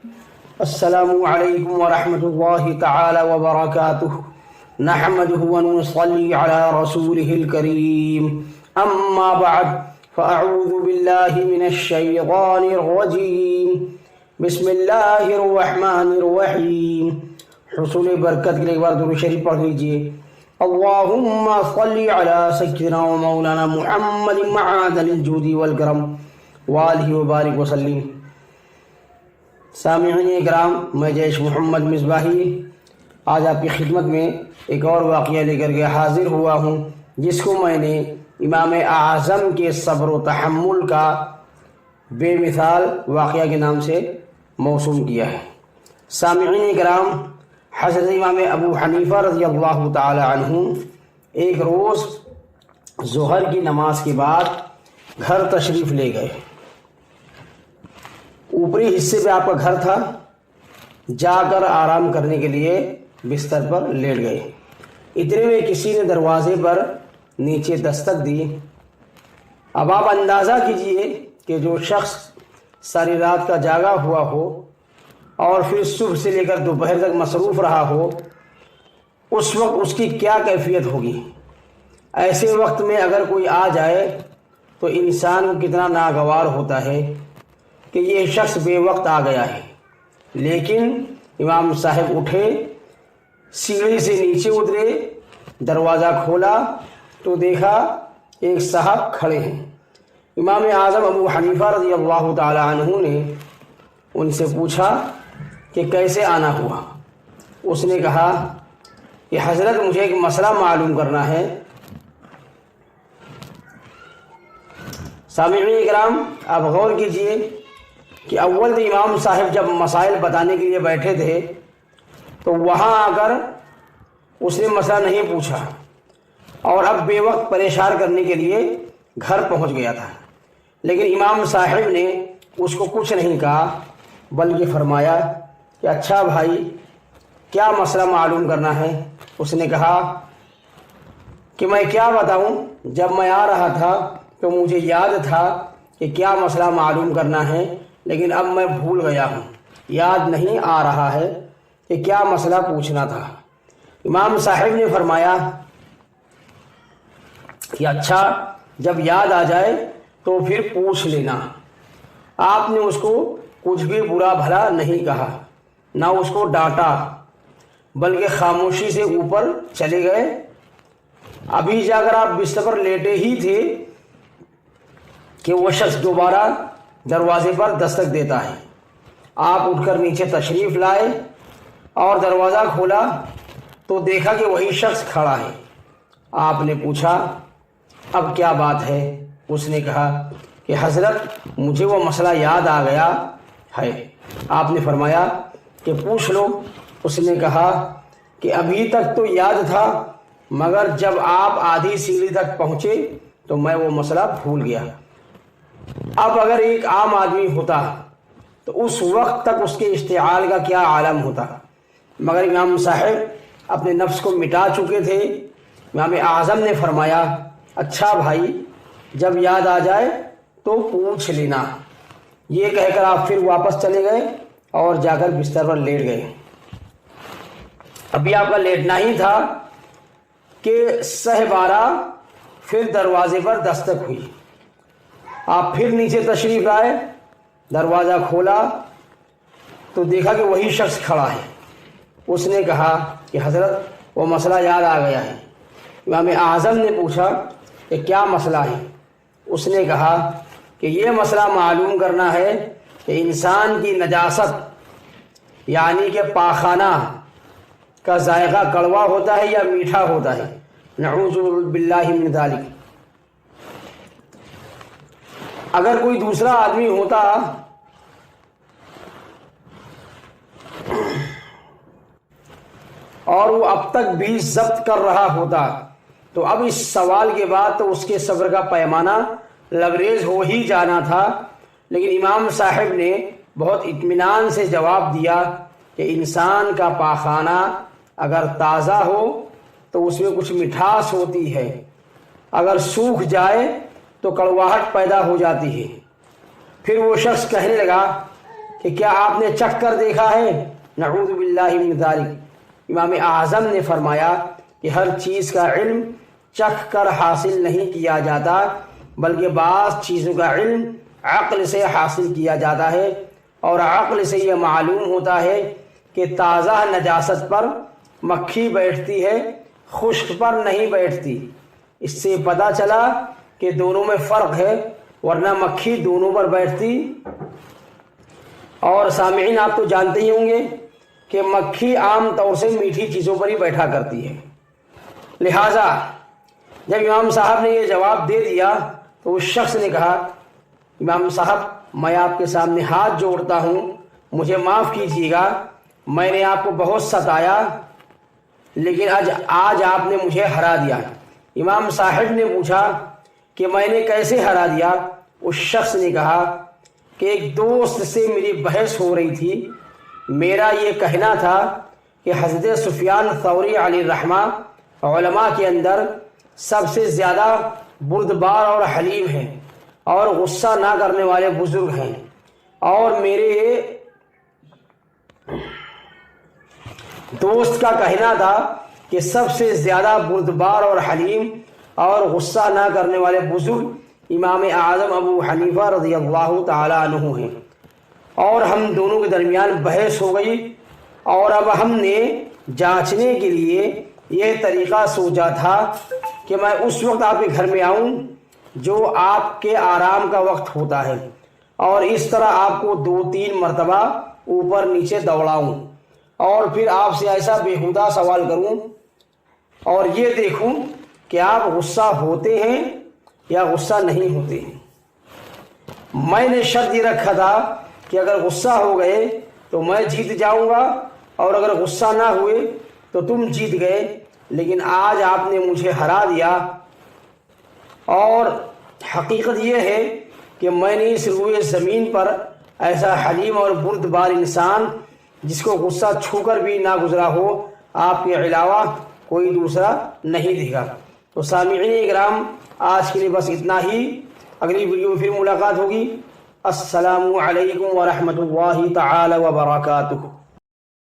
السلام علیکم ورحمۃ اللہ تعالی وبرکاتہ نحمده ونصلی علی رسوله الکریم اما بعد فاعوذ باللہ من الشیطان الرجیم بسم اللہ الرحمن الرحیم۔ حصول برکت کے لیے ایک بار درود شریف پڑھ لیجیے۔ اللہم صلی علی سیدنا و مولانا محمد معدن الجود والکرم وآلہ وبارک وسلم۔ سامعین اکرام، میں جیش محمد مصباحی آج آپ کی خدمت میں ایک اور واقعہ لے کر کے حاضر ہوا ہوں، جس کو میں نے امام اعظم کے صبر و تحمل کا بے مثال واقعہ کے نام سے موسوم کیا ہے۔ سامعین اکرام، حضرت امام ابو حنیفہ رضی اللہ تعالی عنہ ایک روز ظہر کی نماز کے بعد گھر تشریف لے گئے۔ اوپری حصے پہ آپ کا گھر تھا، جا کر آرام کرنے کے لیے بستر پر لیٹ گئے۔ اتنے میں کسی نے دروازے پر نیچے دستک دی۔ اب آپ اندازہ کیجئے کہ جو شخص ساری رات کا جاگا ہوا ہو اور پھر صبح سے لے کر دوپہر تک مصروف رہا ہو، اس وقت اس کی کیا کیفیت ہوگی۔ ایسے وقت میں اگر کوئی آ جائے تو انسان کو کتنا ناگوار ہوتا ہے کہ یہ شخص بے وقت آ گیا ہے۔ لیکن امام صاحب اٹھے، سیڑھی سے نیچے اترے، دروازہ کھولا تو دیکھا ایک صاحب کھڑے ہیں۔ امام اعظم ابو حنیفہ رضی اللہ تعالی عنہ نے ان سے پوچھا کہ کیسے آنا ہوا۔ اس نے کہا کہ حضرت مجھے ایک مسئلہ معلوم کرنا ہے۔ سامعین اکرام، آپ غور کیجئے کہ اول تو امام صاحب جب مسائل بتانے کے لیے بیٹھے تھے تو وہاں آ کر اس نے مسئلہ نہیں پوچھا، اور اب بے وقت پریشان کرنے کے لیے گھر پہنچ گیا تھا۔ لیکن امام صاحب نے اس کو کچھ نہیں کہا، بلکہ فرمایا کہ اچھا بھائی، کیا مسئلہ معلوم کرنا ہے؟ اس نے کہا کہ میں کیا بتاؤں، جب میں آ رہا تھا تو مجھے یاد تھا کہ کیا مسئلہ معلوم کرنا ہے، لیکن اب میں بھول گیا ہوں، یاد نہیں آ رہا ہے کہ کیا مسئلہ پوچھنا تھا۔ امام صاحب نے فرمایا کہ اچھا، جب یاد آ جائے تو پھر پوچھ لینا۔ آپ نے اس کو کچھ بھی برا بھلا نہیں کہا، نہ اس کو ڈانٹا، بلکہ خاموشی سے اوپر چلے گئے۔ ابھی جا کر آپ بستر پر لیٹے ہی تھے کہ وہ شخص دوبارہ دروازے پر دستک دیتا ہے۔ آپ اٹھ کر نیچے تشریف لائے اور دروازہ کھولا تو دیکھا کہ وہی شخص کھڑا ہے۔ آپ نے پوچھا اب کیا بات ہے؟ اس نے کہا کہ حضرت مجھے وہ مسئلہ یاد آ گیا ہے۔ آپ نے فرمایا کہ پوچھ لو۔ اس نے کہا کہ ابھی تک تو یاد تھا، مگر جب آپ آدھی سیڑھی تک پہنچے تو میں وہ مسئلہ بھول گیا۔ اب اگر ایک عام آدمی ہوتا تو اس وقت تک اس کے اشتعال کا کیا عالم ہوتا، مگر امام صاحب اپنے نفس کو مٹا چکے تھے۔ امام اعظم نے فرمایا اچھا بھائی، جب یاد آ جائے تو پوچھ لینا۔ یہ کہہ کر آپ پھر واپس چلے گئے اور جا کر بستر پر لیٹ گئے۔ ابھی آپ کا لیٹنا ہی تھا کہ 12:30 پھر دروازے پر دستک ہوئی۔ آپ پھر نیچے تشریف آئے، دروازہ کھولا تو دیکھا کہ وہی شخص کھڑا ہے۔ اس نے کہا کہ حضرت وہ مسئلہ یاد آ گیا ہے۔ امام اعظم نے پوچھا کہ کیا مسئلہ ہے؟ اس نے کہا کہ یہ مسئلہ معلوم کرنا ہے کہ انسان کی نجاست یعنی کہ پاخانہ کا ذائقہ کڑوا ہوتا ہے یا میٹھا ہوتا ہے۔ نعوذ باللہ من ذالک۔ اگر کوئی دوسرا آدمی ہوتا اور وہ اب تک بھی ضبط کر رہا ہوتا تو اب اس سوال کے بعد تو اس کے صبر کا پیمانہ لبریز ہو ہی جانا تھا۔ لیکن امام صاحب نے بہت اطمینان سے جواب دیا کہ انسان کا پاخانہ اگر تازہ ہو تو اس میں کچھ مٹھاس ہوتی ہے، اگر سوکھ جائے تو کڑواہٹ پیدا ہو جاتی ہے۔ پھر وہ شخص کہنے لگا کہ کیا آپ نے چکھ کر دیکھا ہے؟ نعوذ باللہ من ذالک۔ امام اعظم نے فرمایا کہ ہر چیز کا علم چکھ کر حاصل نہیں کیا جاتا، بلکہ بعض چیزوں کا علم عقل سے حاصل کیا جاتا ہے، اور عقل سے یہ معلوم ہوتا ہے کہ تازہ نجاست پر مکھی بیٹھتی ہے، خشک پر نہیں بیٹھتی۔ اس سے پتہ چلا کہ دونوں میں فرق ہے، ورنہ مکھی دونوں پر بیٹھتی۔ اور سامعین، آپ تو جانتے ہی ہوں گے کہ مکھی عام طور سے میٹھی چیزوں پر ہی بیٹھا کرتی ہے۔ لہٰذا جب امام صاحب نے یہ جواب دے دیا تو اس شخص نے کہا، امام صاحب میں آپ کے سامنے ہاتھ جوڑتا ہوں، مجھے معاف کیجیے گا، میں نے آپ کو بہت ستایا، لیکن آج آپ نے مجھے ہرا دیا۔ امام صاحب نے پوچھا کہ میں نے کیسے ہرا دیا؟ اس شخص نے کہا کہ ایک دوست سے میری بحث ہو رہی تھی، میرا یہ کہنا تھا کہ حضرت سفیان ثوری علیہ الرحمہ علماء کے اندر سب سے زیادہ بردبار اور حلیم ہیں اور غصہ نہ کرنے والے بزرگ ہیں، اور میرے دوست کا کہنا تھا کہ سب سے زیادہ بردبار اور حلیم اور غصہ نہ کرنے والے بزرگ امام اعظم ابو حنیفہ رضی اللہ تعالیٰ عنہ ہیں۔ اور ہم دونوں کے درمیان بحث ہو گئی، اور اب ہم نے جانچنے کے لیے یہ طریقہ سوچا تھا کہ میں اس وقت آپ کے گھر میں آؤں جو آپ کے آرام کا وقت ہوتا ہے، اور اس طرح آپ کو 2-3 مرتبہ اوپر نیچے دوڑاؤں، اور پھر آپ سے ایسا بیہودہ سوال کروں اور یہ دیکھوں کہ آپ غصہ ہوتے ہیں یا غصہ نہیں ہوتے ہیں۔ میں نے شرط یہ رکھا تھا کہ اگر غصہ ہو گئے تو میں جیت جاؤں گا، اور اگر غصہ نہ ہوئے تو تم جیت گئے، لیکن آج آپ نے مجھے ہرا دیا۔ اور حقیقت یہ ہے کہ میں نے اس روئے زمین پر ایسا حلیم اور بردبار انسان جس کو غصہ چھو کر بھی نہ گزرا ہو آپ کے علاوہ کوئی دوسرا نہیں دیکھا۔ تو سامعین اکرام، آج کے لیے بس اتنا ہی، اگلی ویڈیو میں پھر ملاقات ہوگی۔ السلام علیکم ورحمۃ اللہ تعالی وبرکاتہ۔